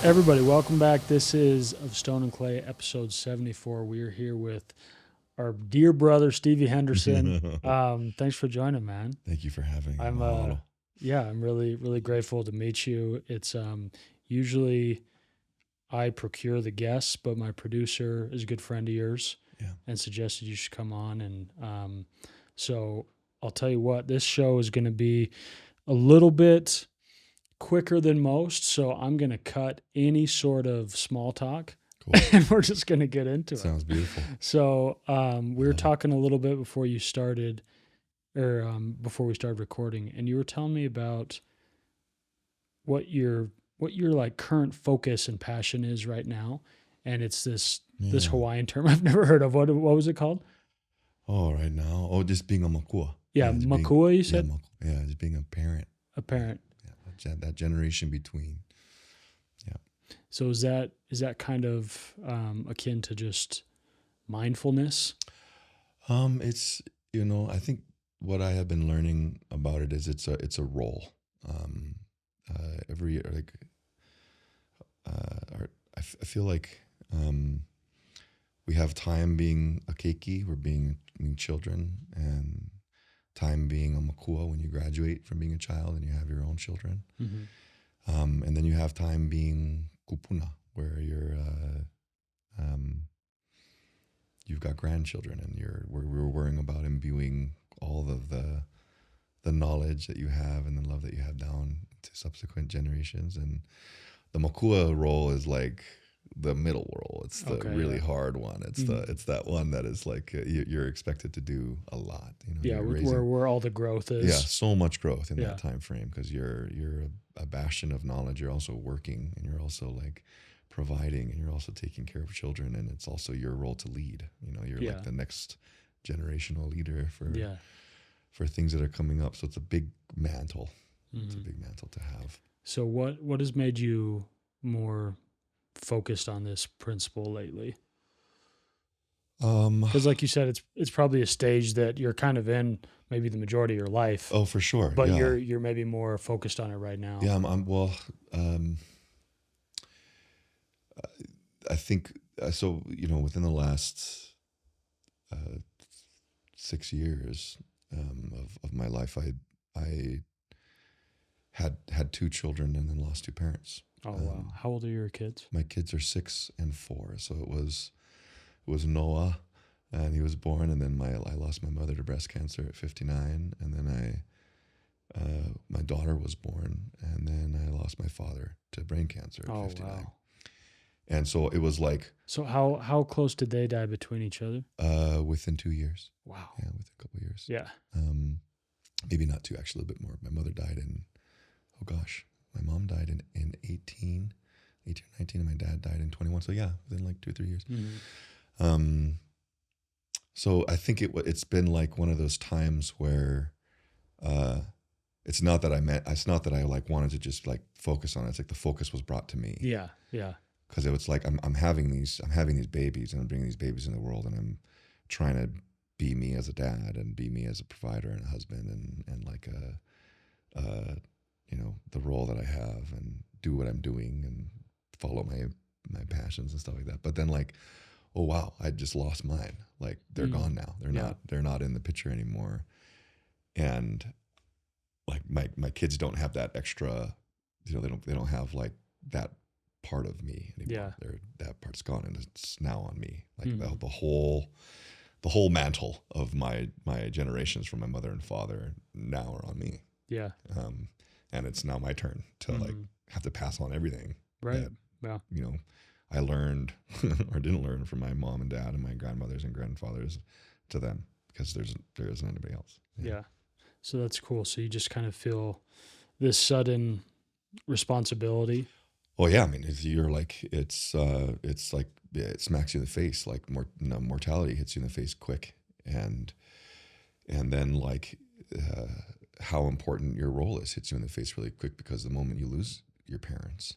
Everybody, welcome back. This is Of Stone and Clay, episode 74. We are here with our dear brother, Stevie Henderson. Thanks for joining, man. Thank you for having me. I'm, I'm really grateful to meet you. It's usually I procure the guests, but my producer is a good friend of yours Yeah. and suggested you should come on. And so I'll tell you what, this show is going to be a little bit quicker than most, so I'm going to cut any sort of small talk. Cool. And we're just going to get into it. Sounds beautiful. So we were talking a little bit before you started, or before we started recording, and you were telling me about what your like current focus and passion is right now, and it's this Hawaiian term I've never heard of. What was it called? Oh, right now. Oh, just being a makua. Yeah, makua. You said. Yeah, just being a parent. A parent. Yeah, that generation between. Yeah. So is that kind of akin to just mindfulness? It's I think what I have been learning about it is it's a role. Every year, like I feel like we have time being a keiki, we're being children, and time being a makua when you graduate from being a child and you have your own children. Mm-hmm. And then you have time being kupuna, where you've got grandchildren and we're worrying about imbuing all of the knowledge that you have and the love that you have down to subsequent generations. And the makua role is like the middle role. It's the really hard one. It's it's that one that is like you're expected to do a lot. Where all the growth is. Yeah, so much growth in that time frame, because you're a bastion of knowledge. You're also working, and you're also like providing, and you're also taking care of children, and it's also your role to lead. You're like the next generational leader for things that are coming up. So it's a big mantle. Mm-hmm. It's a big mantle to have. So what has made you more focused on this principle lately? Because like you said, it's probably a stage that you're kind of in maybe the majority of your life. Oh, for sure. But you're maybe more focused on it right now. Yeah, I think so. Within the last 6 years of my life, I had 2 children and then lost 2 parents. Oh wow! How old are your kids? My kids are 6 and 4. So it was Noah, and he was born, and then I lost my mother to breast cancer at 59, and then my daughter was born, and then I lost my father to brain cancer at 59. Wow. And so it was like. So how close did they die between each other? Within 2 years. Wow. Yeah, within a couple of years. Yeah. Maybe not 2, actually, a little bit more. My mother died in, my mom died in 18 or 19, and my dad died in 21. So yeah, within like 2 or 3 years. Mm-hmm. So I think it's been like one of those times where it's not that I like wanted to just like focus on it. It's like the focus was brought to me. Yeah, yeah. Because it was like I'm having these babies, and I'm bringing these babies in the world, and I'm trying to be me as a dad and be me as a provider and a husband and like the role that I have, and do what I'm doing and follow my passions and stuff like that. But then like, oh wow, I just lost mine. Like they're gone now. They're not in the picture anymore. And like my kids don't have that extra, they don't have like that part of me anymore. Yeah. That part's gone, and it's now on me. Like the whole mantle of my generations from my mother and father now are on me. Yeah. And it's now my turn to like have to pass on everything. Right. That, I learned or didn't learn from my mom and dad and my grandmothers and grandfathers to them, because there isn't anybody else. Yeah. So that's cool. So you just kind of feel this sudden responsibility. Oh yeah, I mean, you're like it's like it smacks you in the face, like mortality hits you in the face quick, and then like how important your role is hits you in the face really quick, because the moment you lose your parents,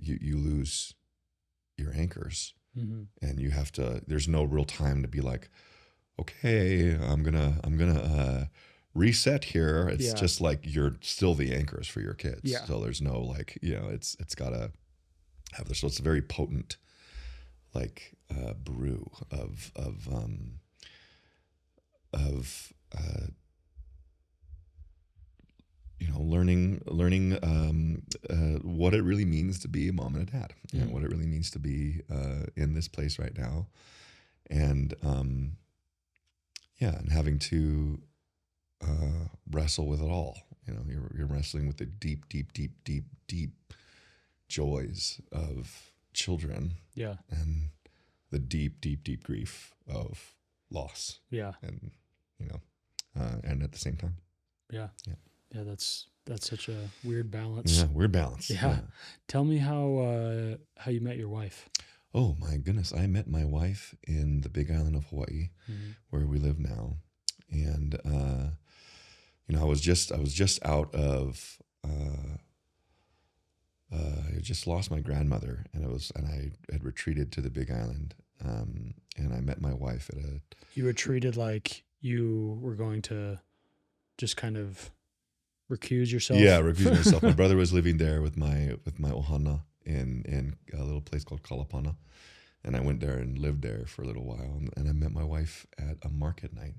you lose your anchors, and you have to. There's no real time to be like, okay, I'm gonna reset here. It's Yeah. just like you're still the anchors for your kids. Yeah. So there's no like, it's gotta have this. So it's a very potent like brew of learning what it really means to be a mom and a dad, and what it really means to be in this place right now, and and having to wrestle with it all. You're wrestling with the deep joys of children, and the deep grief of loss, and and at the same time, that's such a weird balance. Yeah, weird balance. Yeah. Tell me how you met your wife. Oh my goodness, I met my wife in the Big Island of Hawaii, where we live now, and I was just out of. I just lost my grandmother, and I had retreated to the Big Island, and I met my wife at a. You retreated like you were going to, just kind of, recuse yourself. Yeah, recuse myself. My brother was living there with my ohana in a little place called Kalapana, and I went there and lived there for a little while, and I met my wife at a market night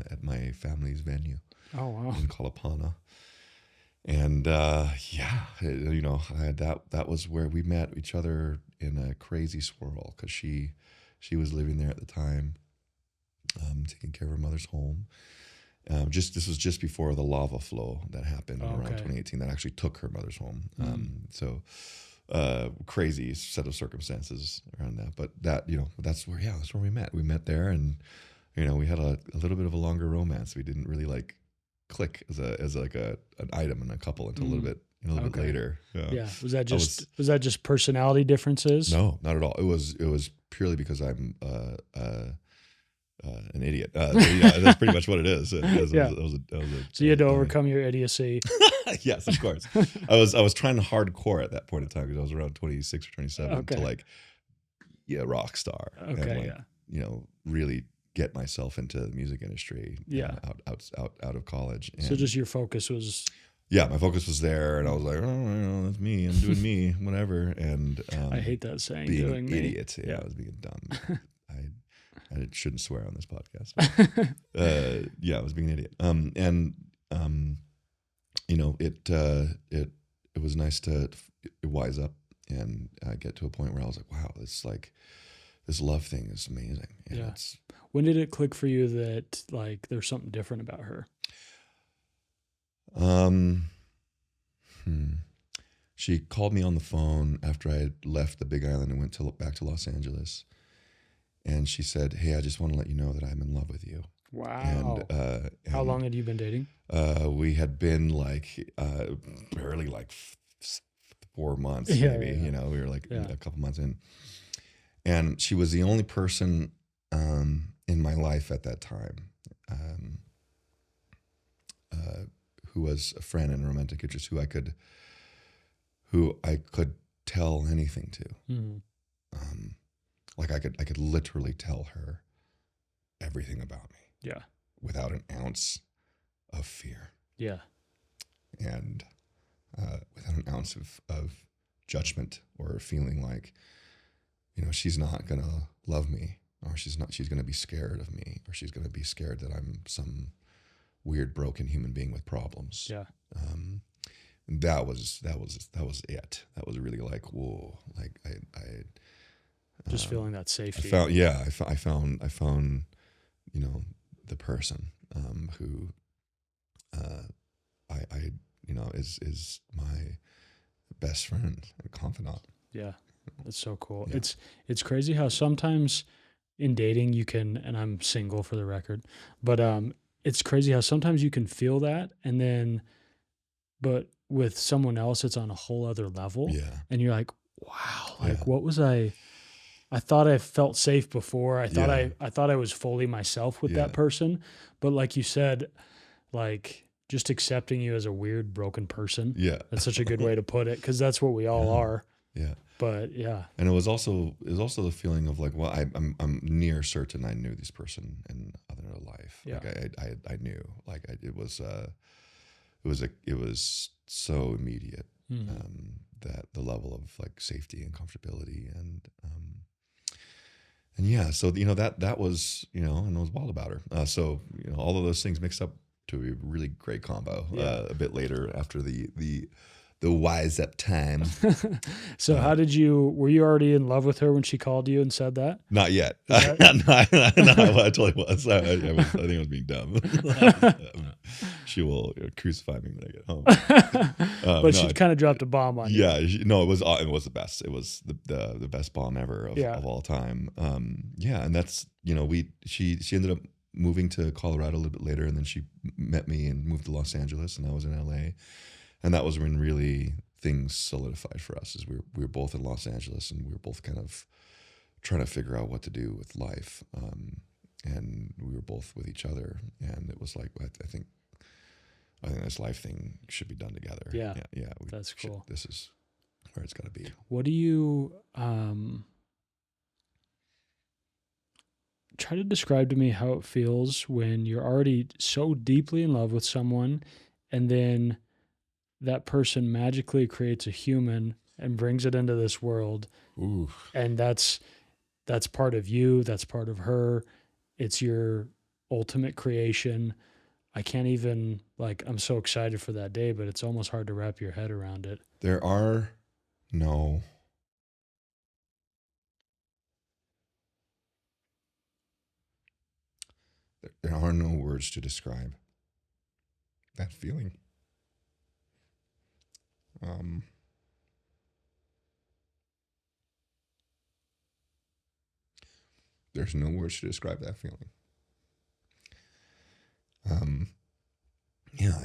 at my family's venue. Oh wow! In Kalapana. And that was where we met each other in a crazy swirl, because she was living there at the time, taking care of her mother's home. This was just before the lava flow that happened around 2018 that actually took her mother's home. So crazy set of circumstances around that, but that's where we met. We met there, and we had a little bit of a longer romance. We didn't really like click as an item in a couple until a little bit later. Yeah. Was that just personality differences? No, not at all. It was purely because I'm an idiot. That's pretty much what it is. So you had to overcome your idiocy. Yes, of course. I was trying hardcore at that point in time, because I was around 26 or 27 to rock star. Okay. And really get myself into the music industry. Out of college. And so just your focus was. Yeah, my focus was there, and I was like, that's me. I'm doing me, whatever. And I hate that saying. Being doing an me. idiot. Yeah, I was being dumb. I shouldn't swear on this podcast. I was being an idiot. It was nice to wise up and get to a point where I was like, wow, this love thing is amazing. When did it click for you that like there's something different about her? She called me on the phone after I had left the Big Island and went back to Los Angeles. And she said, "Hey, I just want to let you know that I'm in love with you." Wow. And how long had you been dating? We had been barely 4 months, maybe. Yeah. We were a couple months in. And she was the only person in my life at that time who was a friend and a romantic interest who I could tell anything to. I could literally tell her everything about me. Yeah. Without an ounce of fear. Yeah. And without an ounce of judgment or feeling like, she's not going to love me, or she's going to be scared of me, or she's going to be scared that I'm some weird, broken human being with problems. Yeah. That was it. That was really like, whoa, like I just feeling that safety. I found, the person who is my best friend and confidant. Yeah, that's so cool. Yeah. It's crazy how sometimes in dating you can, and I'm single for the record, but it's crazy how sometimes you can feel that, and then, but with someone else, it's on a whole other level. Yeah, and you're like, wow, what was I thought I felt safe before. I thought I was fully myself with that person, but like you said, like just accepting you as a weird, broken person. Yeah, that's such a good way to put it, because that's what we all are. Yeah. But yeah, And it was also the feeling of like, well, I'm near certain I knew this person in other life. yeah. Like I knew, like it was so immediate, Hmm. that the level of like safety and comfortability and yeah, so that was, and I was wild about her. So all of those things mixed up to a really great combo. Yeah. A bit later, after the wise up time. So Uh, were you already in love with her when she called you and said that? Not yet. Is No, I totally was. I think I was being dumb. She will crucify me when I get home. But No, she kind of dropped a bomb on you. yeah, no, it was the best. It was the best bomb ever Yeah. of all time. Yeah, and that's she ended up moving to Colorado a little bit later, and then she met me and moved to Los Angeles, and I was in LA, and that was when really things solidified for us. As we were both in Los Angeles, and we were both kind of trying to figure out what to do with life, and we were both with each other, and it was like I think this life thing should be done together. Yeah, yeah. that's cool. This is where it's got to be. What do you try to describe to me how it feels when you're already so deeply in love with someone, and then that person magically creates a human and brings it into this world, Ooh, and that's part of you, that's part of her. It's your ultimate creation. I can't even, like, I'm so excited for that day, but it's almost hard to wrap your head around it. there are no there are no words to describe that feeling. Um, there's no words to describe that feeling. Yeah,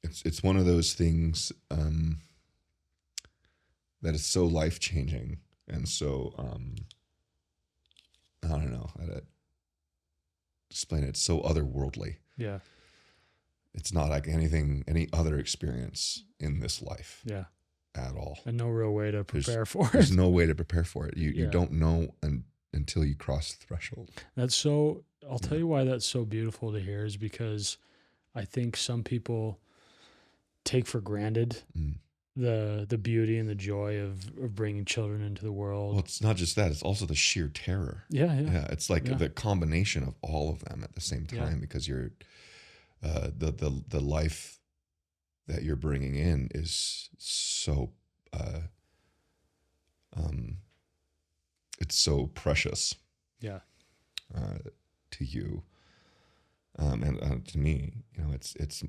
it's one of those things that is so life changing, and so I don't know how to explain it. It's so otherworldly. Yeah. It's not like any other experience in this life Yeah. at all. And no real way to prepare for it. There's no way to prepare for it. You Yeah. don't know until you cross the threshold. I'll tell you why that's so beautiful to hear is because I think some people take for granted the beauty and the joy of bringing children into the world. Well, it's not just that; it's also the sheer terror. Yeah. Yeah, it's like the combination of all of them at the same time, because you're the life that you're bringing in is so it's so precious. Yeah. To you, and to me, it's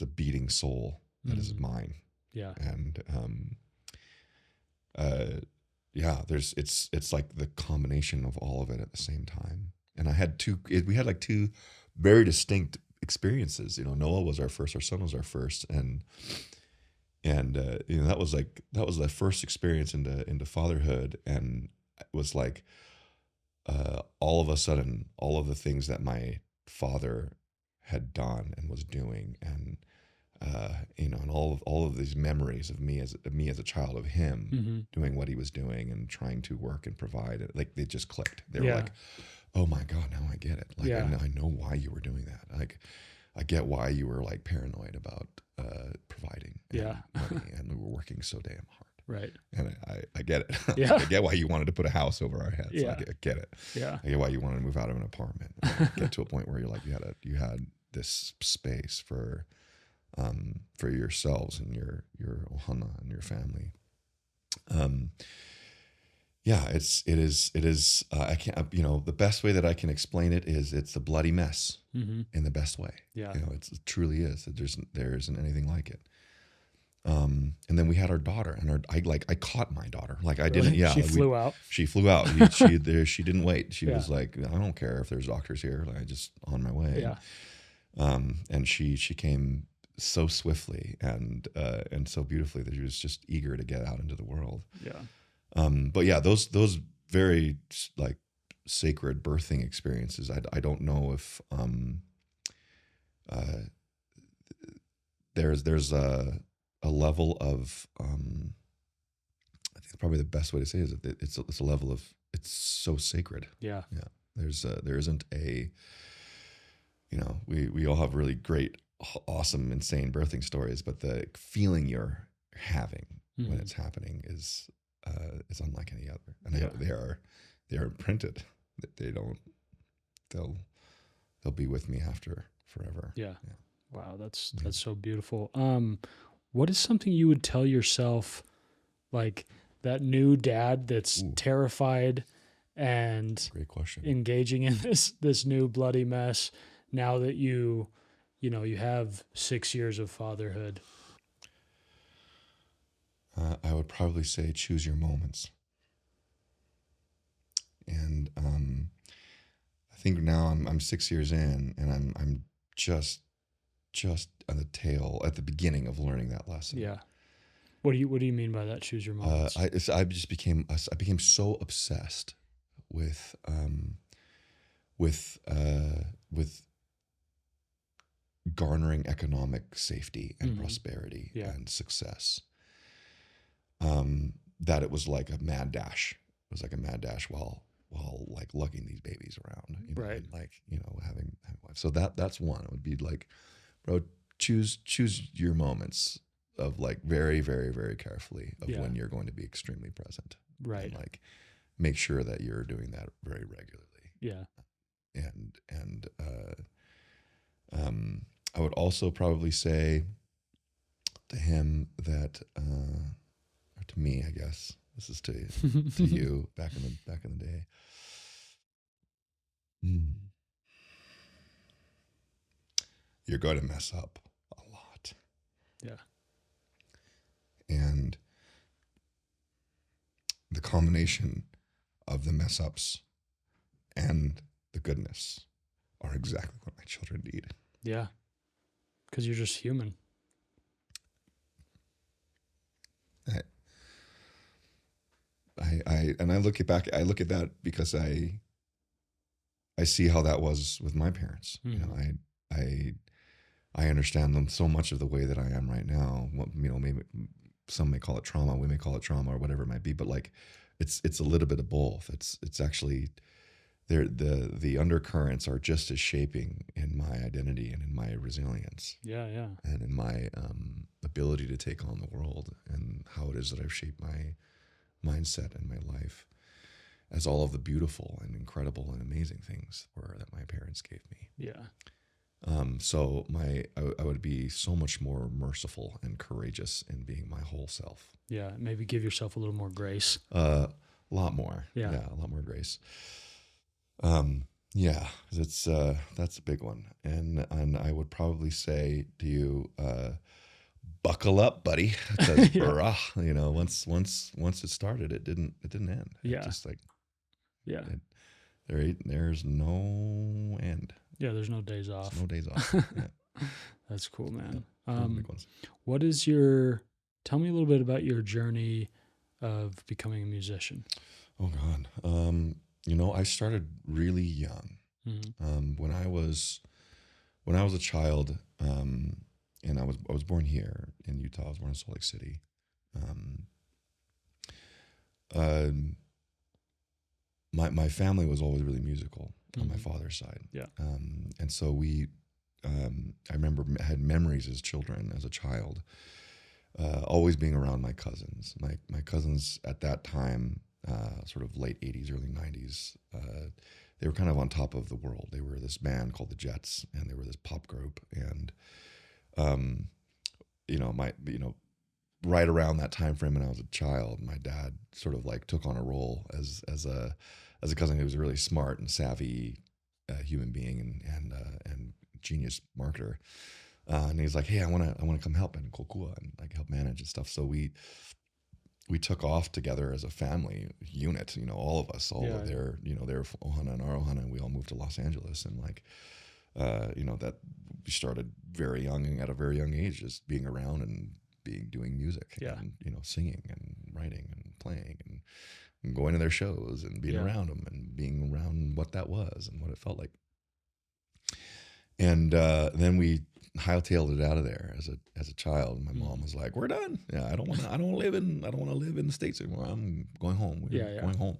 a beating soul that is mine. Yeah. And it's like the combination of all of it at the same time. And we had like two very distinct experiences. Noah was our first, our son was our first, and that was the first experience into fatherhood, and it was like all of a sudden, all of the things that my father had done and was doing, and and all of these memories of me as a child of him doing what he was doing and trying to work and provide, like they just clicked. They were like, "Oh my God, now I get it. Like I know why you were doing that. Like I get why you were like paranoid about providing money, and we were working so damn hard." Right. And I get it. Yeah. I get why you wanted to put a house over our heads. Yeah. I get it. Yeah. I get why you wanted to move out of an apartment. Get to a point where you're like you had this space for yourselves and your ohana and your family. It is. I can't. The best way that I can explain it is it's a bloody mess in the best way. Yeah. It truly is. There isn't anything like it. And then we had our daughter, and I caught my daughter. Like I didn't. Yeah, She flew out. She flew out. She didn't wait. She was like, I don't care if there's doctors here. Like I just on my way. Yeah. And she came so swiftly and so beautifully that she was just eager to get out into the world. Yeah. But yeah, those very like sacred birthing experiences. I don't know if there's a level of I think probably the best way to say it is that it's a level of, it's so sacred. Yeah. Yeah. There isn't a, we all have really great, awesome, insane birthing stories, but the feeling you're having when it's happening is unlike any other. And Yeah. they are imprinted. They don't, they'll be with me after forever. Yeah. Yeah. Wow, that's so beautiful. What is something you would tell yourself, like that new dad that's Ooh. terrified and Great question. engaging in this new bloody mess now that you have 6 years of fatherhood? I would probably say choose your moments. And I think now I'm 6 years in, and I'm just on the tail at the beginning of learning that lesson. Yeah. What do you mean by that? Choose your moments. I became so obsessed with garnering economic safety and prosperity and success, that it was like a mad dash. It was like a mad dash while like lugging these babies around, Right. and like, having wife. So that's one. It would be like, bro, choose your moments of like very, very, very carefully of when you're going to be extremely present. Right. And like make sure that you're doing that very regularly. Yeah. And I would also probably say to him that, or to me, I guess this is to you back in the day. You're going to mess up a lot. Yeah. And the combination of the mess ups and the goodness are exactly what my children need. Yeah. Because you're just human. I look at that because I see how that was with my parents. I understand them so much of the way that I am right now. Maybe some may call it trauma, we may call it trauma, or whatever it might be. But like, it's a little bit of both. It's actually the undercurrents are just as shaping in my identity and in my resilience. Yeah, yeah. And in my ability to take on the world, and how it is that I've shaped my mindset and my life, as all of the beautiful and incredible and amazing things were that my parents gave me. Yeah. So I would be so much more merciful and courageous in being my whole self. Yeah. Maybe give yourself a little more grace. A lot more. Yeah. A lot more grace. That's a big one. And I would probably say to you, buckle up, buddy. Once it started, it didn't end. Yeah. It just like, yeah. There's no end. Yeah, there's no days off. There's no days off. Yeah. That's cool, man. Big ones. Tell me a little bit about your journey of becoming a musician. Oh God. I started really young. When I was a child, and I was born here in Utah. I was born in Salt Lake City. My family was always really musical on my father's side. Yeah. And so I remember had memories as children, as a child, always being around my cousins. My cousins at that time, sort of late 80s, early 90s, they were kind of on top of the world. They were this band called the Jets, and they were this pop group. And, right around that time frame when I was a child, my dad sort of like took on a role as a cousin who was a really smart and savvy human being and genius marketer. And he's like, hey, I want to come help in Kokua and like help manage and stuff. So we took off together as a family unit, all of us, of their, their Ohana and our Ohana, and we all moved to Los Angeles. And like, that we started very young, and at a very young age, just being around and doing music and, singing and writing and playing and going to their shows and being around them and being around what that was and what it felt like. And then we hightailed it out of there as a child. My mom was like, "We're done. Yeah, I don't want to live in the States anymore. I'm going home. We're Yeah, yeah. going home."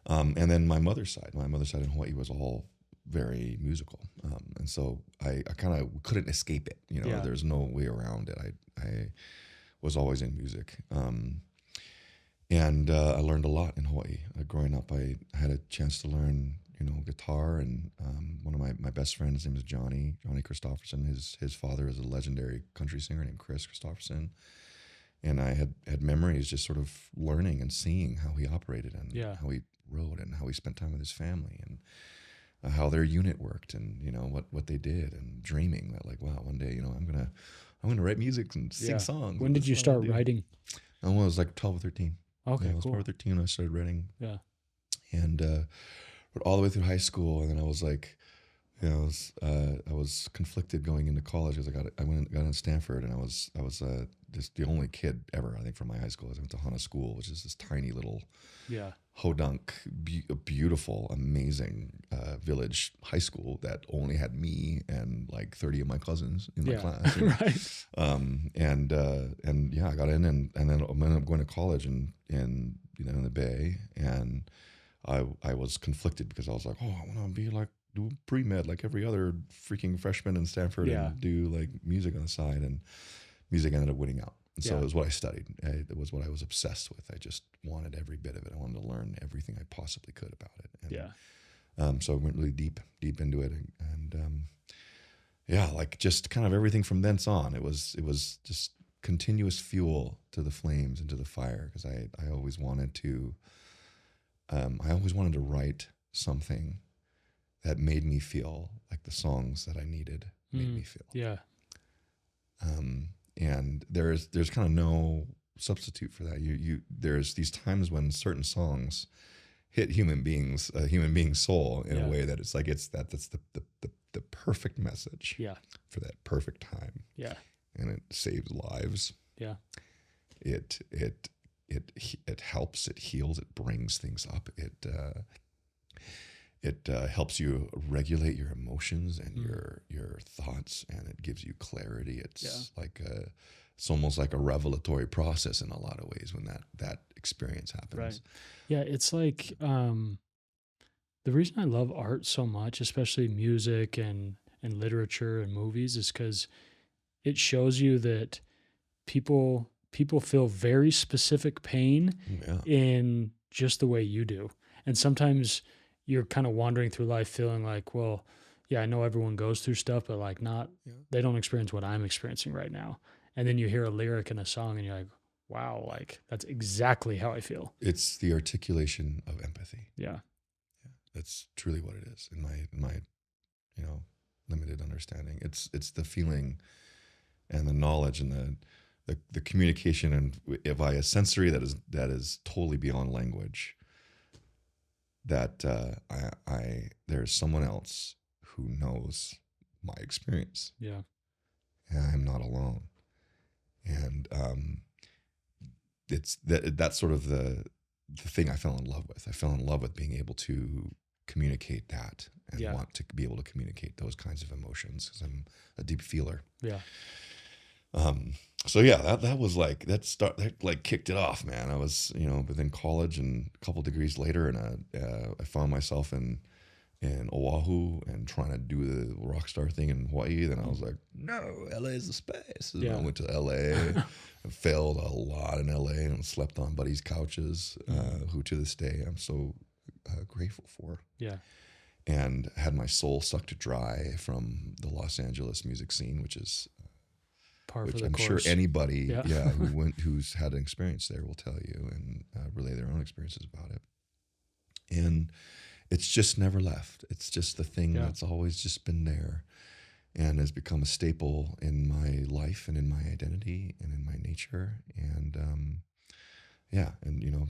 And then my mother's side in Hawaii was all very musical, and so I kind of couldn't escape it. You know, Yeah. there's no way around it. I was always in music. And I learned a lot in Hawaii. Growing up, I had a chance to learn, guitar. And one of my best friends, his name is Johnny Christopherson. His father is a legendary country singer named Chris Christopherson. And I had memories just sort of learning and seeing how he operated and Yeah. how he wrote and how he spent time with his family and how their unit worked and what they did, and dreaming that, like, wow, one day I'm gonna write music and sing songs. When did you start writing? I was like 12 or 13. Okay, I was cool. 12 or 13 when I started writing. Yeah. And wrote all the way through high school, and then I was like, I was conflicted going into college because I got into Stanford, and I was just the only kid ever, I think, from my high school. I went to Hana School, which is this tiny little hodunk, beautiful, amazing village high school that only had me and like 30 of my cousins in my class. Right. And I got in, and then I ended up going to college in the Bay, and I was conflicted because I was like, oh, I want to be like, do pre-med like every other freaking freshman in Stanford and do like music on the side, and music ended up winning out. And so it was what I studied. It was what I was obsessed with. I just wanted every bit of it. I wanted to learn everything I possibly could about it. And, so I went really deep into it, and like just kind of everything from thence on. It was just continuous fuel to the flames and to the fire, because I always wanted to. I always wanted to write something that made me feel like the songs that I needed made me feel. Yeah. And there's kind of no substitute for that. There's these times when certain songs hit a human being's soul in a way that it's like that's the perfect message. Yeah. For that perfect time. Yeah. And it saves lives. Yeah. It helps, it heals, it brings things up. It helps you regulate your emotions and your thoughts, and it gives you clarity. It's it's almost like a revelatory process in a lot of ways when that experience happens. Right. Yeah, it's like the reason I love art so much, especially music and literature and movies, is because it shows you that people feel very specific pain in just the way you do. And sometimes you're kind of wandering through life feeling like, well, yeah, I know everyone goes through stuff, but like they don't experience what I'm experiencing right now. And then you hear a lyric in a song and you're like, wow, like that's exactly how I feel. It's the articulation of empathy. Yeah. That's truly what it is in my limited understanding. It's the feeling and the knowledge and the communication and via sensory that is totally beyond language. That there's someone else who knows my experience. Yeah. And I'm not alone. And it's that's sort of the thing I fell in love with. I fell in love with being able to communicate that and want to be able to communicate those kinds of emotions, because I'm a deep feeler. Yeah. So that was like that kicked it off, man. I was within college and a couple degrees later, and I found myself in Oahu and trying to do the rock star thing in Hawaii. Then I was like, no, LA is the space. And I went to LA, and failed a lot in LA, and slept on buddies' couches, who to this day I'm so grateful for. Yeah. And had my soul sucked dry from the Los Angeles music scene, which is which I'm sure anybody who's had an experience there will tell you and relay their own experiences about it. And it's just never left. It's just the thing that's always just been there and has become a staple in my life and in my identity and in my nature. And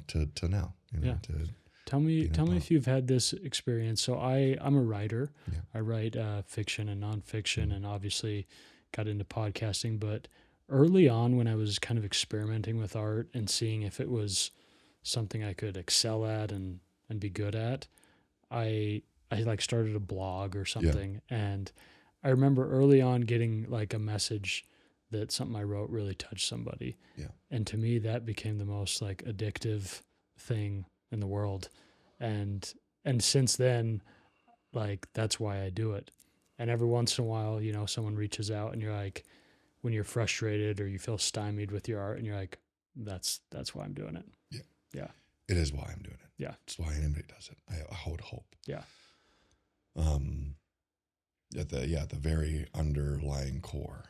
to now. Tell me if you've had this experience. So I'm a writer. Yeah. I write fiction and nonfiction, and obviously got into podcasting. But early on, when I was kind of experimenting with art and seeing if it was something I could excel at and be good at, I like started a blog or something, and I remember early on getting like a message that something I wrote really touched somebody. Yeah. And to me, that became the most like addictive thing in the world. And, and since then, like, that's why I do it. And every once in a while, you know, someone reaches out and you're like, when you're frustrated or you feel stymied with your art and you're like, that's why I'm doing it. Yeah. Yeah. It is why I'm doing it. Yeah. It's why anybody does it. I hold hope. Yeah. The very underlying core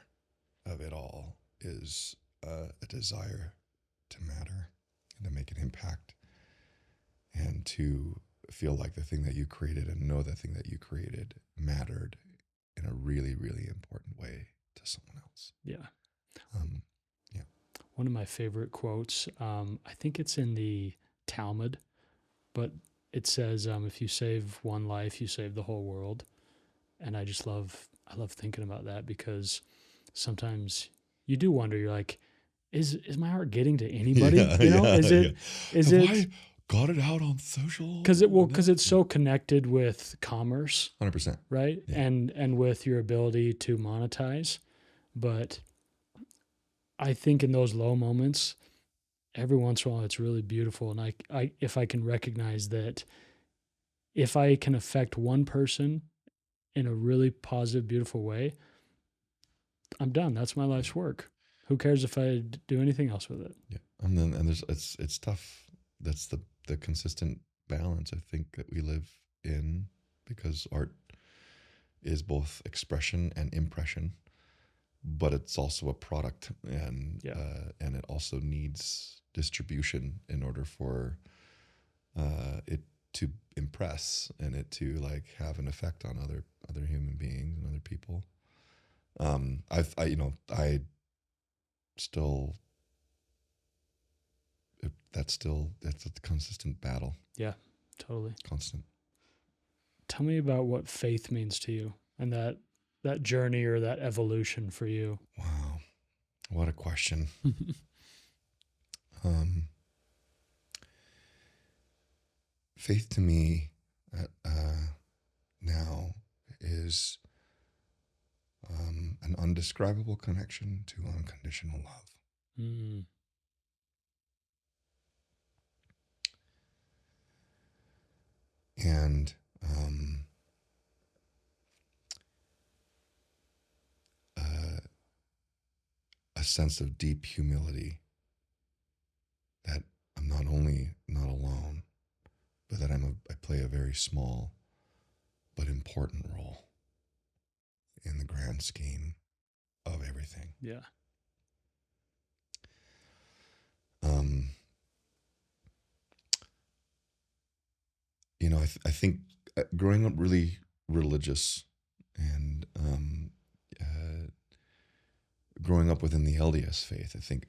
of it all is a desire to matter and to make an impact and to feel like the thing that you created and know the thing that you created mattered in a really, really important way to someone else. Yeah. Yeah. One of my favorite quotes, I think it's in the Talmud, but it says, if you save one life, you save the whole world. And I love thinking about that because sometimes you do wonder, you're like, is my art getting to anybody? Yeah, You know, yeah, is yeah. Have it, I got it out on social? because it's so connected with commerce, 100%. right? Yeah. And with your ability to monetize. But I think in those low moments, every once in a while, it's really beautiful. And if I can recognize that, if I can affect one person in a really positive, beautiful way, I'm done. That's my life's work. Who cares if I do anything else with it? Yeah. And there's it's tough. That's the consistent balance I think that we live in, because art is both expression and impression, but it's also a product, and Yeah. and it also needs distribution in order for it to impress and it to like have an effect on other human beings and other people. I still that's a consistent battle. Yeah, totally. Constant. Tell me about what faith means to you and that journey or that evolution for you. Wow, what a question. Faith to me now is an undescribable connection to unconditional love. Mm, And a sense of deep humility that I'm not only not alone, but that I play a very small but important role in the grand scheme of everything. yeah. I think growing up really religious and growing up within the LDS faith, I think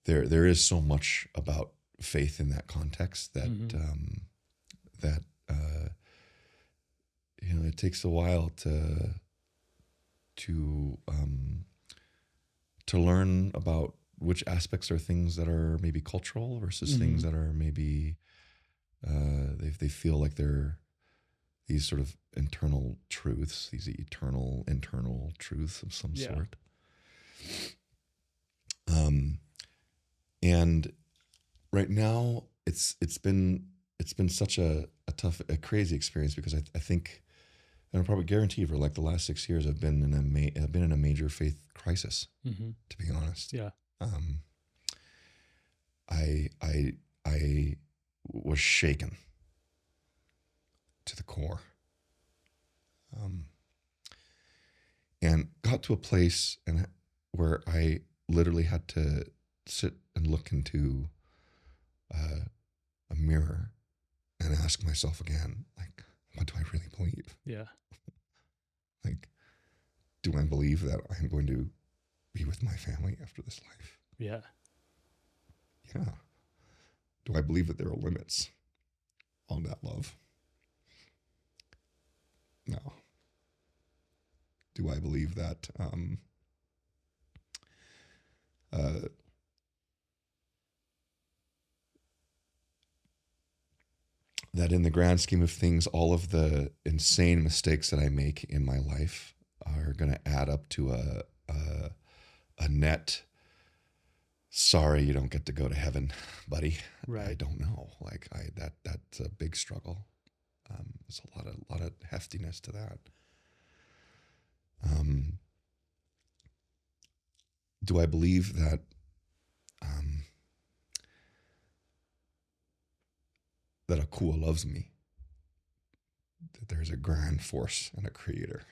there is so much about faith in that context that Mm-hmm. that it takes a while to learn about which aspects are things that are maybe cultural versus things that are maybe they feel like they're these sort of internal truths, these eternal internal truths of some sort. And right now it's been such a tough, a crazy experience, because I think, and I probably guarantee for like the last 6 years I've been in a major faith crisis, to be honest. Yeah. I was shaken to the core, and got to a place where I literally had to sit and look into a mirror and ask myself again, like, what do I really believe? Yeah. Like, do I believe that I'm going to be with my family after this life? Yeah. Yeah. Do I believe that there are limits on that love? No. Do I believe that that in the grand scheme of things, all of the insane mistakes that I make in my life are going to add up to a net. Sorry, you don't get to go to heaven, buddy. Right. I don't know. Like that's a big struggle. There's a lot of heftiness to that. Do I believe that that Akua loves me? That there's a grand force and a creator?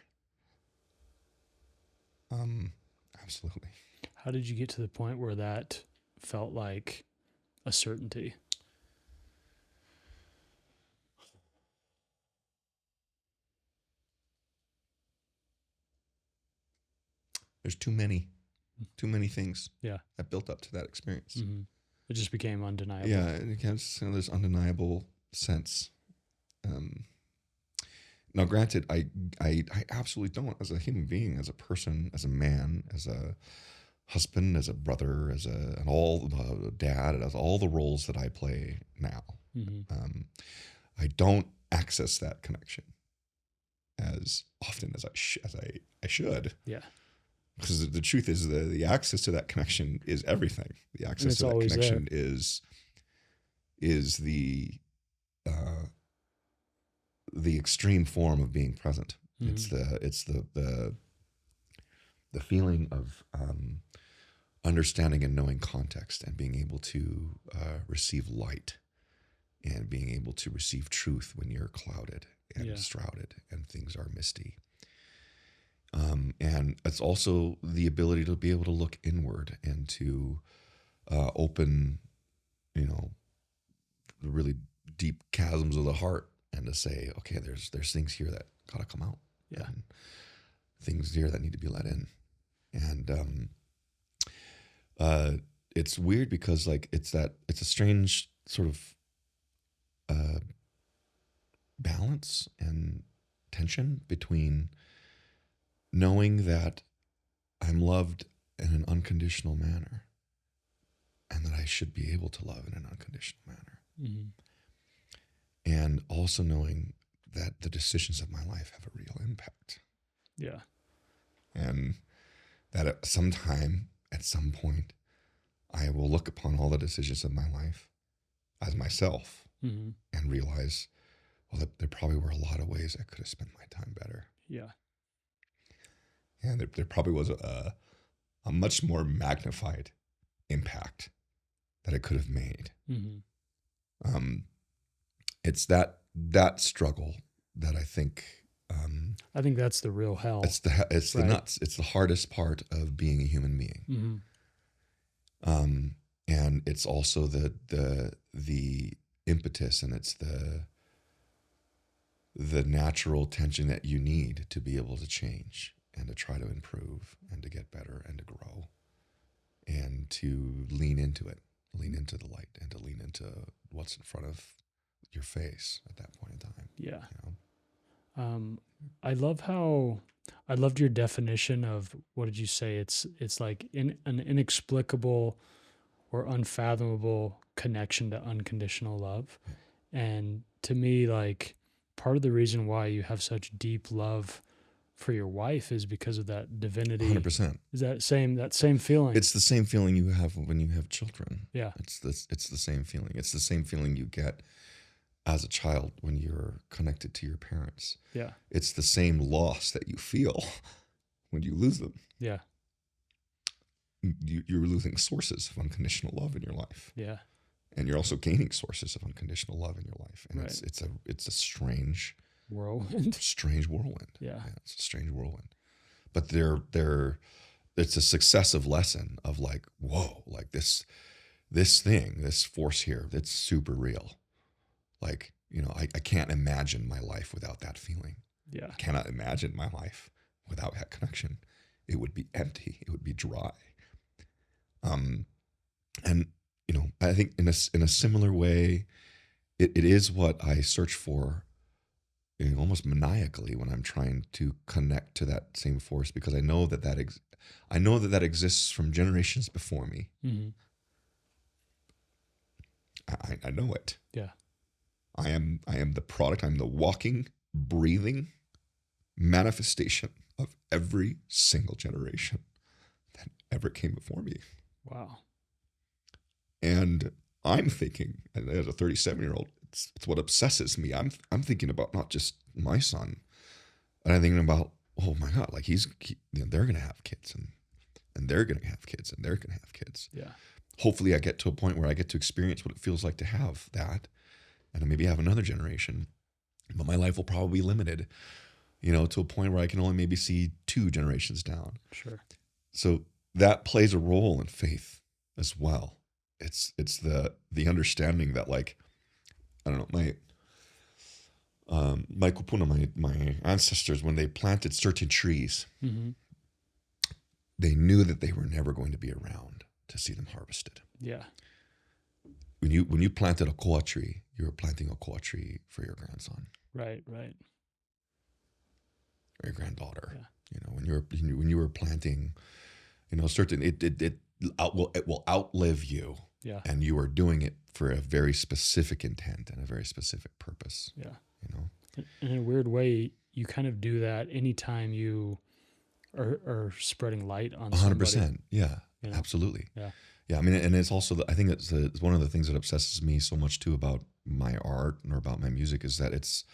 Absolutely. How did you get to the point where that felt like a certainty? There's too many things Yeah. that built up to that experience. Mm-hmm. It just became undeniable. Yeah, it has this undeniable sense. Now, granted, I absolutely don't, as a human being, as a person, as a man, as a husband, as a brother, as a dad, as all the roles that I play now. Mm-hmm. I don't access that connection as often as I should. Yeah. Because the truth is the access to that connection is everything. The access to that connection is the extreme form of being present. Mm-hmm. It's the feeling of understanding and knowing context and being able to receive light and being able to receive truth when you're clouded and shrouded and things are misty. And it's also the ability to be able to look inward and to open, the really deep chasms of the heart and to say, okay, there's things here that gotta come out. Yeah. And things here that need to be let in. And it's weird because like it's a strange sort of balance and tension between knowing that I'm loved in an unconditional manner and that I should be able to love in an unconditional manner. Mm-hmm. And also knowing that the decisions of my life have a real impact. Yeah. And that at some point, I will look upon all the decisions of my life as myself mm-hmm. and realize, well, that there probably were a lot of ways I could have spent my time better. Yeah. And there probably was a much more magnified impact that it could have made. Mm-hmm. It's that struggle that I think. I think that's the real hell. It's the nuts. It's the hardest part of being a human being. Mm-hmm. And it's also the impetus, and it's the natural tension that you need to be able to change and to try to improve and to get better and to grow and to lean into it, lean into the light and to lean into what's in front of your face at that point in time. Yeah. I loved your definition of, what did you say? It's like an inexplicable or unfathomable connection to unconditional love. And to me, like, part of the reason why you have such deep love for your wife is because of that divinity. 100%. Is that same feeling? It's the same feeling you have when you have children. Yeah. It's the same feeling. It's the same feeling you get as a child when you're connected to your parents. Yeah. It's the same loss that you feel when you lose them. Yeah. You're losing sources of unconditional love in your life. Yeah. And you're also gaining sources of unconditional love in your life. And right. it's a strange whirlwind. Strange whirlwind. Yeah. It's a strange whirlwind. But it's a successive lesson of like, whoa, like this force here, that's super real. Like, I can't imagine my life without that feeling. Yeah. I cannot imagine my life without that connection. It would be empty. It would be dry. And I think in a similar way, it is what I search for, almost maniacally, when I'm trying to connect to that same force, because I know that exists from generations before me. Mm-hmm. I know it. Yeah. I am the product. I'm the walking, breathing manifestation of every single generation that ever came before me. Wow. And I'm thinking, and as a 37-year-old, it's what obsesses me. I'm thinking about not just my son, and I'm thinking about, oh my God, like they're gonna have kids, and they're gonna have kids, and they're gonna have kids. Yeah. Hopefully, I get to a point where I get to experience what it feels like to have that, and maybe have another generation. But my life will probably be limited, to a point where I can only maybe see 2 generations down. Sure. So that plays a role in faith as well. It's the understanding that, like, I don't know, my kupuna, my ancestors, when they planted certain trees, Mm-hmm. they knew that they were never going to be around to see them harvested. Yeah. When you planted a koa tree, you were planting a koa tree for your grandson, Right. Right. or your granddaughter. Yeah. When you were planting, certain it will outlive you. Yeah. And you are doing it for a very specific intent and a very specific purpose. Yeah. You In a weird way, you kind of do that anytime you are spreading light on 100%. somebody. Yeah, You know? absolutely. Yeah. Yeah. I mean, and it's also, I think it's one of the things that obsesses me so much too about my art or about my music is that it's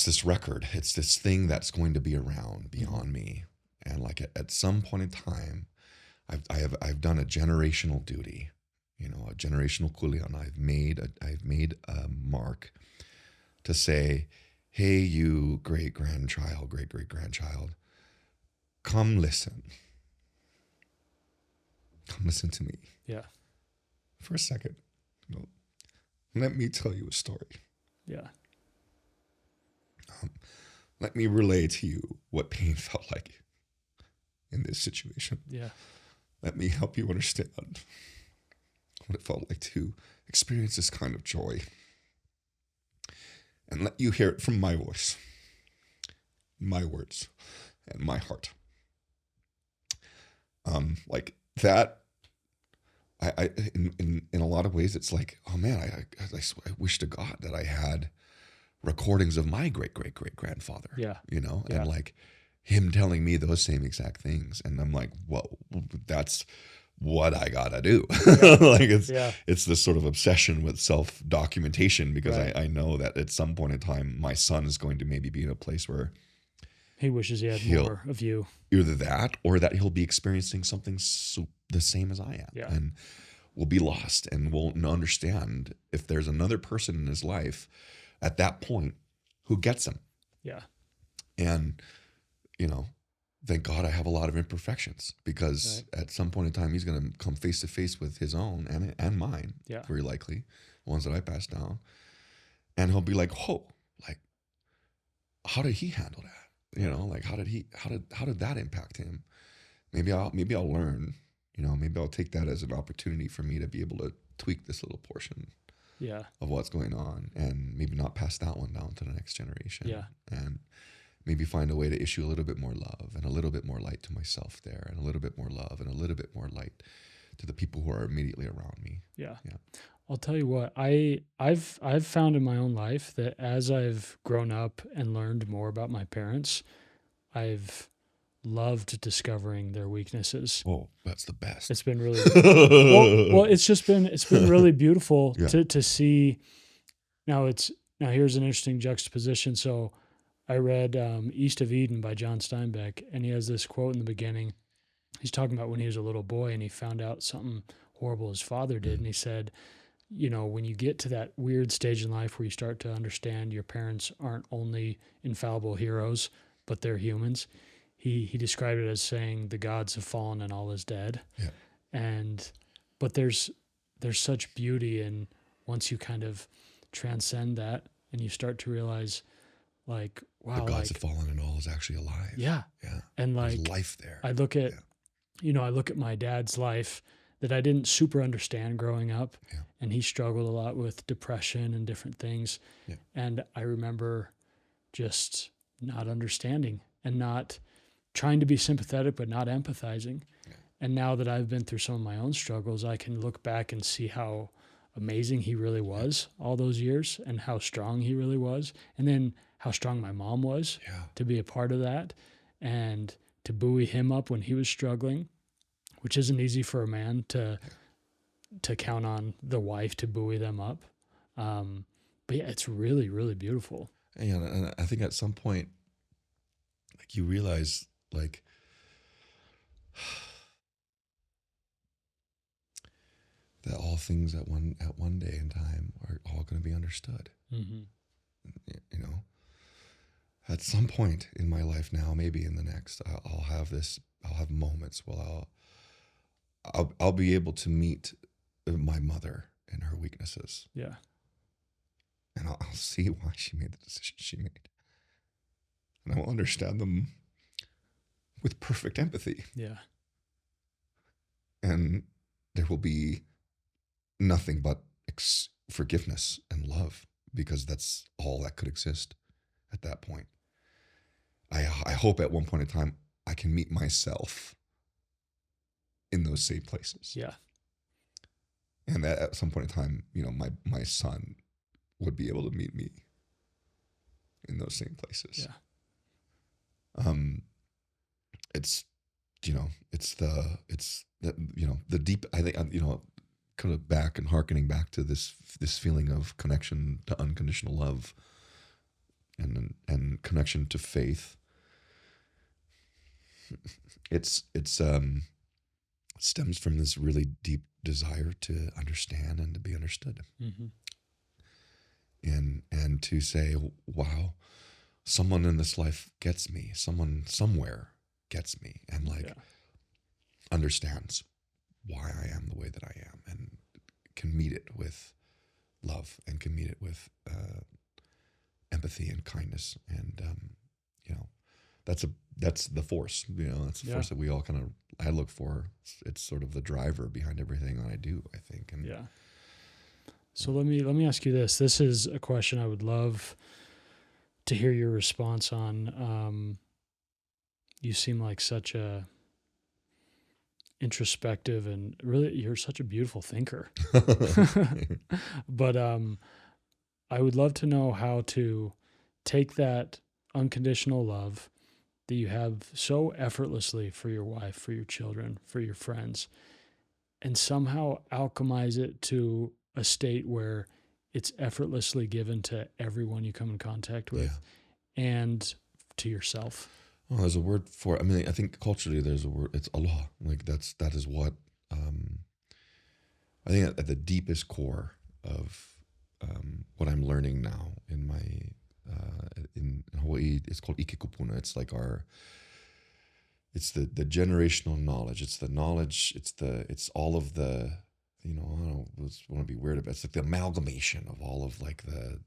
this record, it's this thing that's going to be around beyond me. And like at some point in time, I've done a generational duty, a generational kuleana. I've made a mark to say, hey, you great great grandchild, come listen to me. Yeah. For a second. Let me tell you a story. Yeah. Let me relay to you what pain felt like in this situation. Yeah. Let me help you understand what it felt like to experience this kind of joy. And let you hear it from my voice, my words, and my heart. Like that, I in a lot of ways, it's like, oh man, I wish to God that I had recordings of my great grandfather. Yeah. Yeah. Yeah. And like him telling me those same exact things, and I'm like, whoa, that's what I gotta do. Like it's this sort of obsession with self-documentation, because Right. I know that at some point in time my son is going to maybe be in a place where He wishes he had more of you. either that or that he'll be experiencing something the same as I am. Yeah. And will be lost and won't understand if there's another person in his life at that point who gets him. Yeah. And, thank God I have a lot of imperfections, because at some point in time he's going to come face to face with his own and mine, very likely, ones that I passed down. And he'll be like, "Whoa, like, how did he handle that? Like, how did that impact him? Maybe I'll learn, maybe I'll take that as an opportunity for me to be able to tweak this little portion of what's going on, and maybe not pass that one down to the next generation. Yeah. And maybe find a way to issue a little bit more love and a little bit more light to myself there, and a little bit more love and a little bit more light to the people who are immediately around me." Yeah. Yeah. I'll tell you what, I've found in my own life that as I've grown up and learned more about my parents, I've loved discovering their weaknesses. Oh, that's the best. It's been really well, it's been really beautiful to see. Now here's an interesting juxtaposition. So I read East of Eden by John Steinbeck, and he has this quote in the beginning. He's talking about when he was a little boy and he found out something horrible his father did. And he said, when you get to that weird stage in life where you start to understand your parents aren't only infallible heroes, but they're humans. He described it as saying the gods have fallen and all is dead. Yeah. But there's such beauty in once you kind of transcend that and you start to realize, like, wow, the gods have fallen and all is actually alive. Yeah. Yeah. And like, there's life there. I look at, I look at my dad's life that I didn't super understand growing up. Yeah. And he struggled a lot with depression and different things. Yeah. And I remember just not understanding and not trying to be sympathetic, but not empathizing. Yeah. And now that I've been through some of my own struggles, I can look back and see how amazing he really was all those years and how strong he really was. And then how strong my mom was Yeah. to be a part of that and to buoy him up when he was struggling, which isn't easy for a man to count on the wife to buoy them up. But yeah, it's really, really beautiful. And I think at some point, like you realize, like that all things at one day in time are all going to be understood. Mm-hmm. You know, at some point in my life now, maybe in the next, I'll have moments where I'll be able to meet my mother and her weaknesses. Yeah. And I'll see why she made the decision she made. And I will understand them with perfect empathy. Yeah. And there will be nothing but forgiveness and love, because that's all that could exist at that point. I hope at one point in time I can meet myself in those same places. Yeah. And that at some point in time, you know, my son would be able to meet me in those same places. Yeah. It's, you know, it's the you know, the deep, I think, you know, kind of back and hearkening back to this feeling of connection to unconditional love and connection to faith. It stems from this really deep desire to understand and to be understood. Mm-hmm. And to say, wow, someone in this life gets me, someone somewhere gets me, and like understands why I am the way that I am, and can meet it with love, and can meet it with empathy and kindness. And you know, that's the force, you know, that's the force that we all kind of, I look for. It's sort of the driver behind everything that I do, I think. And yeah. So let me ask you this. This is a question I would love to hear your response on. You seem like such a introspective and really, you're such a beautiful thinker. But I would love to know how to take that unconditional love that you have so effortlessly for your wife, for your children, for your friends, and somehow alchemize it to a state where it's effortlessly given to everyone you come in contact with and to yourself. Well, there's a word for it. I mean, I think culturally there's a word, it's Allah. Like that is what, I think at the deepest core of what I'm learning now in my, in Hawaii, it's called ikekupuna. It's like it's the generational knowledge. It's the knowledge. It's all of the, you know, I don't want to be weird about it. It's like the amalgamation of all of like the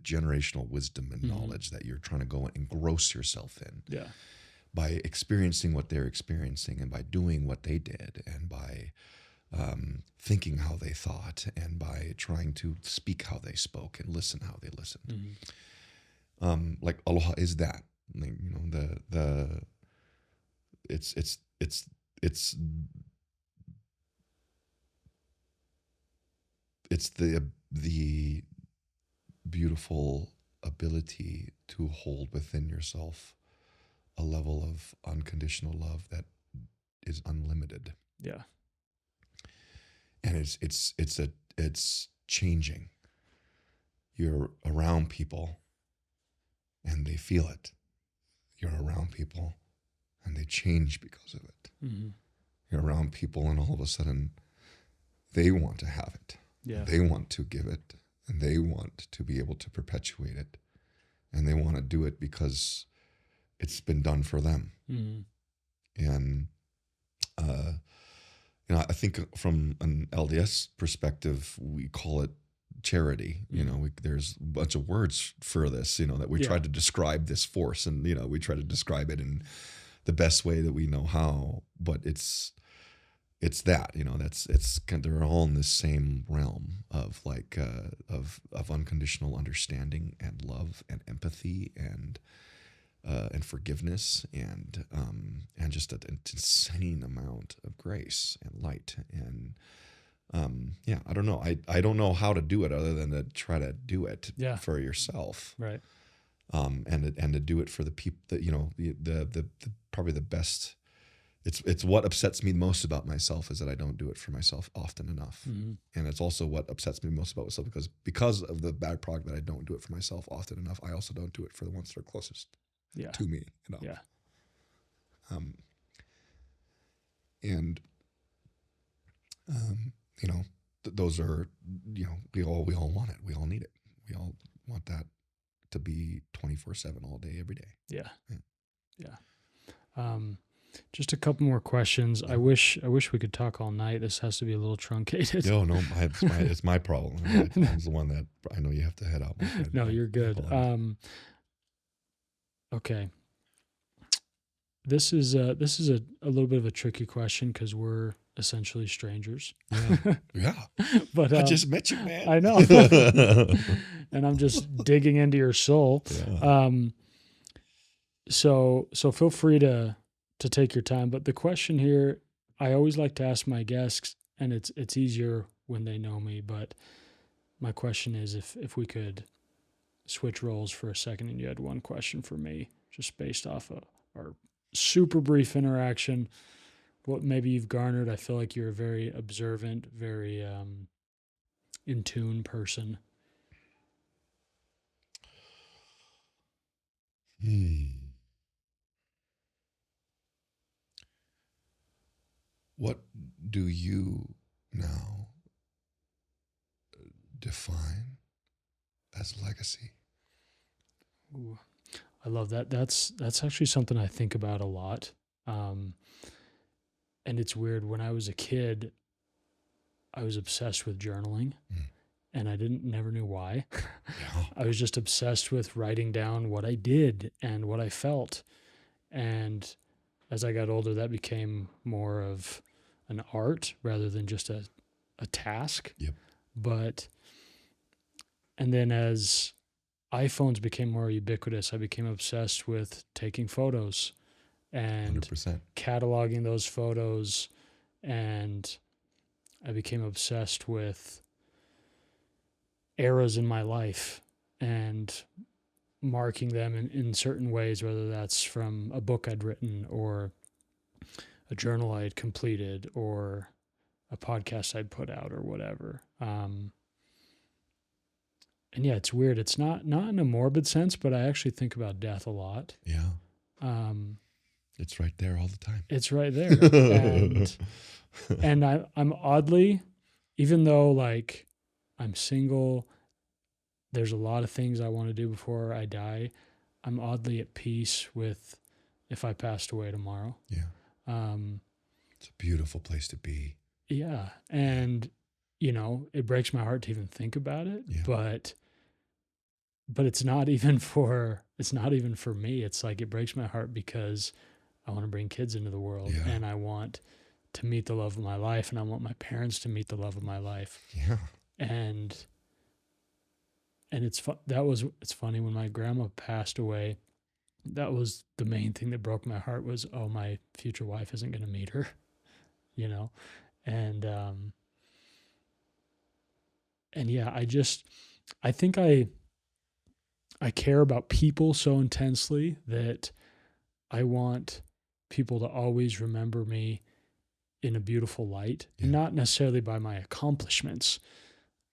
generational wisdom and knowledge that you're trying to go and engross yourself in. Yeah. By experiencing what they're experiencing, and by doing what they did, and by thinking how they thought, and by trying to speak how they spoke and listen how they listened. Like aloha is that, like, you know, it's the beautiful ability to hold within yourself a level of unconditional love that is unlimited. Yeah. And it's changing. You're around people and they feel it. You're around people and they change because of it. You're around people and all of a sudden they want to have it. Yeah. They want to give it, and they want to be able to perpetuate it, and they want to do it because it's been done for them. And you know, I think from an LDS perspective, we call it charity. You know, there's a bunch of words for this, you know, that we try to describe this force, and, you know, we try to describe it in the best way that we know how, but it's that, you know, it's kind of, they're all in this same realm of like, of unconditional understanding and love and empathy and forgiveness and just an insane amount of grace and light and Yeah, I don't know. I don't know how to do it other than to try to do it Yeah. for yourself. Right. And to do it for the people that, the probably the best. It's what upsets me most about myself is that I don't do it for myself often enough. Mm-hmm. And it's also what upsets me most about myself because of the bad product that I don't do it for myself often enough. I also don't do it for the ones that are closest to me enough. Yeah. And those are, we all want it. We all need it. We all want that to be 24/7 all day, every day. Yeah. Just a couple more questions. Yeah. I wish we could talk all night. This has to be a little truncated. No, it's my problem. I'm the one that I know you have to head out. No, you're good. Okay. This is a little bit of a tricky question because we're essentially strangers. Yeah. But I just met you, man. I know. And I'm just digging into your soul. Yeah. So feel free to take your time. But the question here, I always like to ask my guests, and it's easier when they know me. But my question is, if we could switch roles for a second, and you had one question for me, just based off of our super brief interaction, what maybe you've garnered. I feel like you're a very observant, very in tune person. What do you now define as legacy? Ooh, I love that. That's actually something I think about a lot. And it's weird. When I was a kid, I was obsessed with journaling, and I never knew why. Yeah. I was just obsessed with writing down what I did and what I felt. And as I got older, that became more of an art rather than just a task. Yep. And then as iPhones became more ubiquitous, I became obsessed with taking photos and 100%. Cataloging those photos. And I became obsessed with eras in my life and marking them in certain ways, whether that's from a book I'd written or a journal I had completed or a podcast I'd put out or whatever. And yeah, it's weird. It's not in a morbid sense, but I actually think about death a lot. Yeah. It's right there all the time. It's right there. And I'm oddly, even though like I'm single, there's a lot of things I want to do before I die, I'm oddly at peace with if I passed away tomorrow. Yeah. It's a beautiful place to be. Yeah. And, it breaks my heart to even think about it, yeah. But it's not even for me. It's like, it breaks my heart because I want to bring kids into the world, yeah. And I want to meet the love of my life, and I want my parents to meet the love of my life. Yeah. And it's funny when my grandma passed away, that was the main thing that broke my heart was, oh, my future wife isn't going to meet her, and yeah, I think I care about people so intensely that I want people to always remember me in a beautiful light, yeah. And not necessarily by my accomplishments.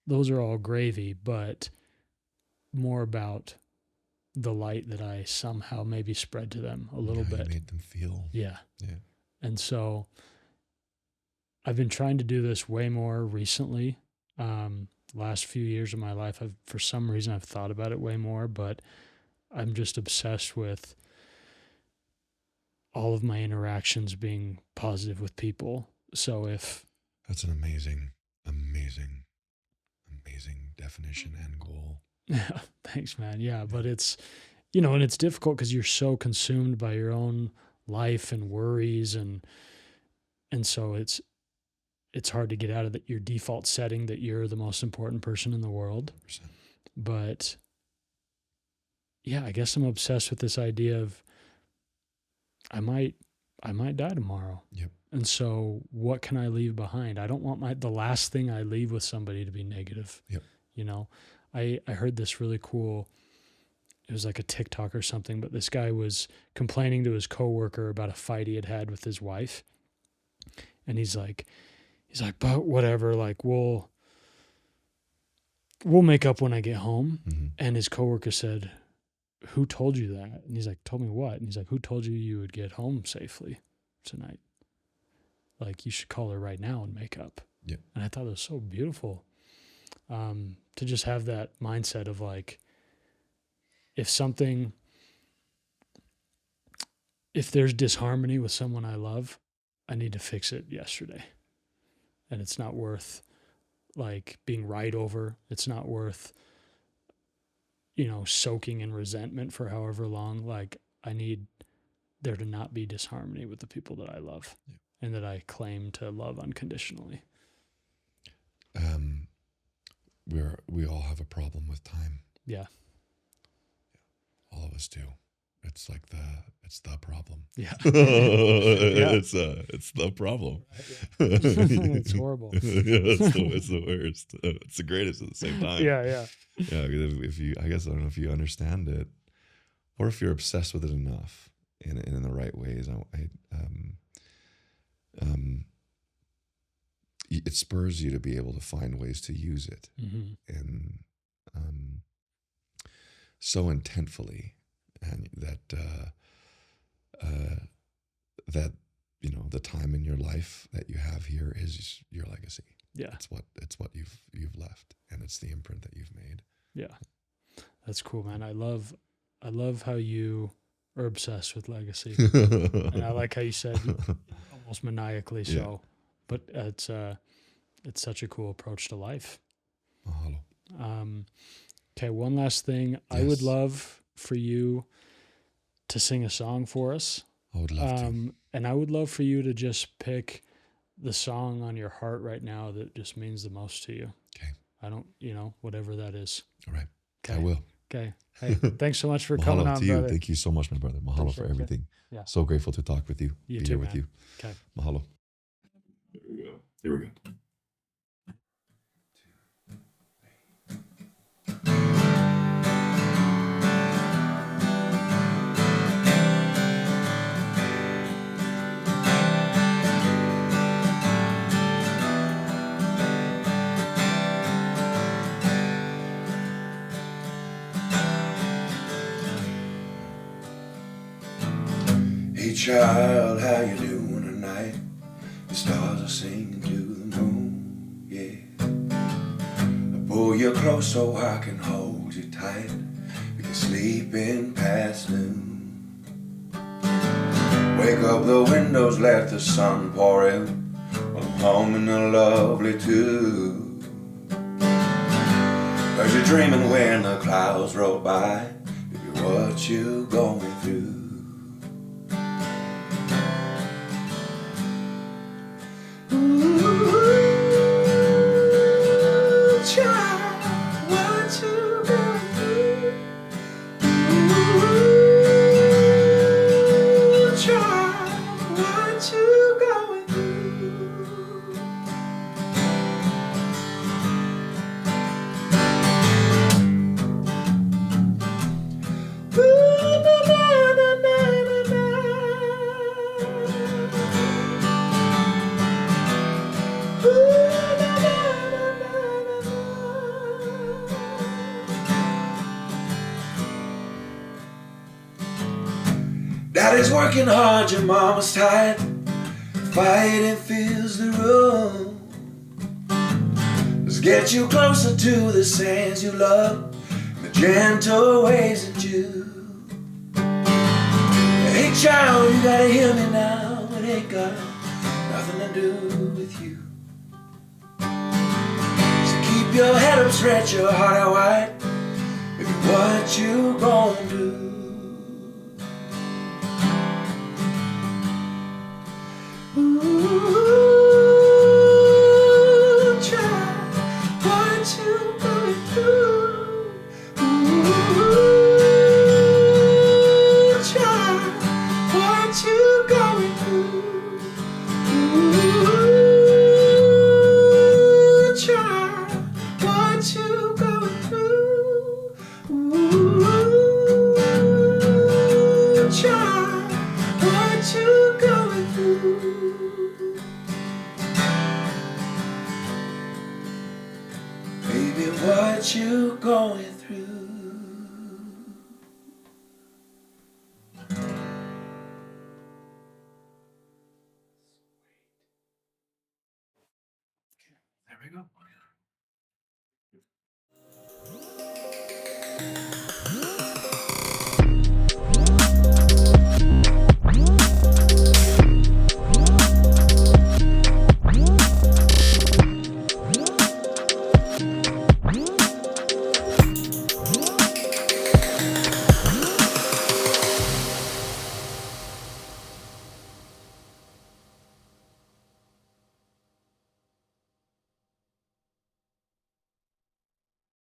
Those are all gravy, but more about the light that I somehow maybe spread to them a little bit. You made them feel. Yeah. Yeah. And so I've been trying to do this way more recently. Last few years of my life, for some reason, I've thought about it way more, but I'm just obsessed with all of my interactions being positive with people. So that's an amazing definition and goal. Yeah, thanks, man. Yeah, but it's, and it's difficult because you're so consumed by your own life and worries, and so it's hard to get out of your default setting that you're the most important person in the world. 100%. But yeah, I guess I'm obsessed with this idea of I might I might die tomorrow. Yep. And so what can I leave behind? I don't want the last thing I leave with somebody to be negative. Yep. You know, I heard this really cool, it was like a TikTok or something, but this guy was complaining to his coworker about a fight he had had with his wife. And he's like, but whatever, like we'll make up when I get home. Mm-hmm. And his coworker said, who told you that? And he's like, told me what? And he's like, who told you would get home safely tonight? Like, you should call her right now and make up. Yeah. And I thought it was so beautiful to just have that mindset of like, if there's disharmony with someone I love, I need to fix it yesterday. And it's not worth like being right over. It's not worth, soaking in resentment for however long. Like, I need there to not be disharmony with the people that I love and that I claim to love unconditionally. We all have a problem with time. Yeah. All of us do. It's like it's the problem. Yeah. It's the problem. It's horrible. It's the worst. It's the greatest at the same time. Yeah. Yeah. I guess I don't know if you understand it, or if you're obsessed with it enough in the right ways. It spurs you to be able to find ways to use it, and so intentfully, and that the time in your life that you have here is your legacy. Yeah, it's what you've left, and it's the imprint that you've made. Yeah, that's cool, man. I love how you are obsessed with legacy, and I like how you said almost maniacally so. Yeah. But it's such a cool approach to life. Mahalo. Okay, one last thing. Yes. I would love for you to sing a song for us. I would love to. And I would love for you to just pick the song on your heart right now that just means the most to you. Okay. I don't, whatever that is. All right. Okay. I will. Okay. Hey, thanks so much for coming on, to you. Brother. Thank you so much, my brother. Mahalo for everything. Yeah. So grateful to talk with you. You be too, here man. with you. Okay. Mahalo. Here we go. Hey child, how you doing tonight? The stars are singing to the moon, yeah. I pull you close so I can hold you tight. We can sleep in past noon. Wake up the windows, let the sun pour in. I'm humming a lovely tune. Cause you're dreaming when the clouds roll by. Baby, what you going through? Daddy's working hard, your mama's tired. Fighting fills the room. Let's get you closer to the sands you love, the gentle ways that you. Hey child, you gotta hear me now. It ain't got nothing to do with you. So keep your head up, stretch your heart out wide. Baby, what you gonna do? Ooh, child, what you going through? Ooh, child, what you going through? going through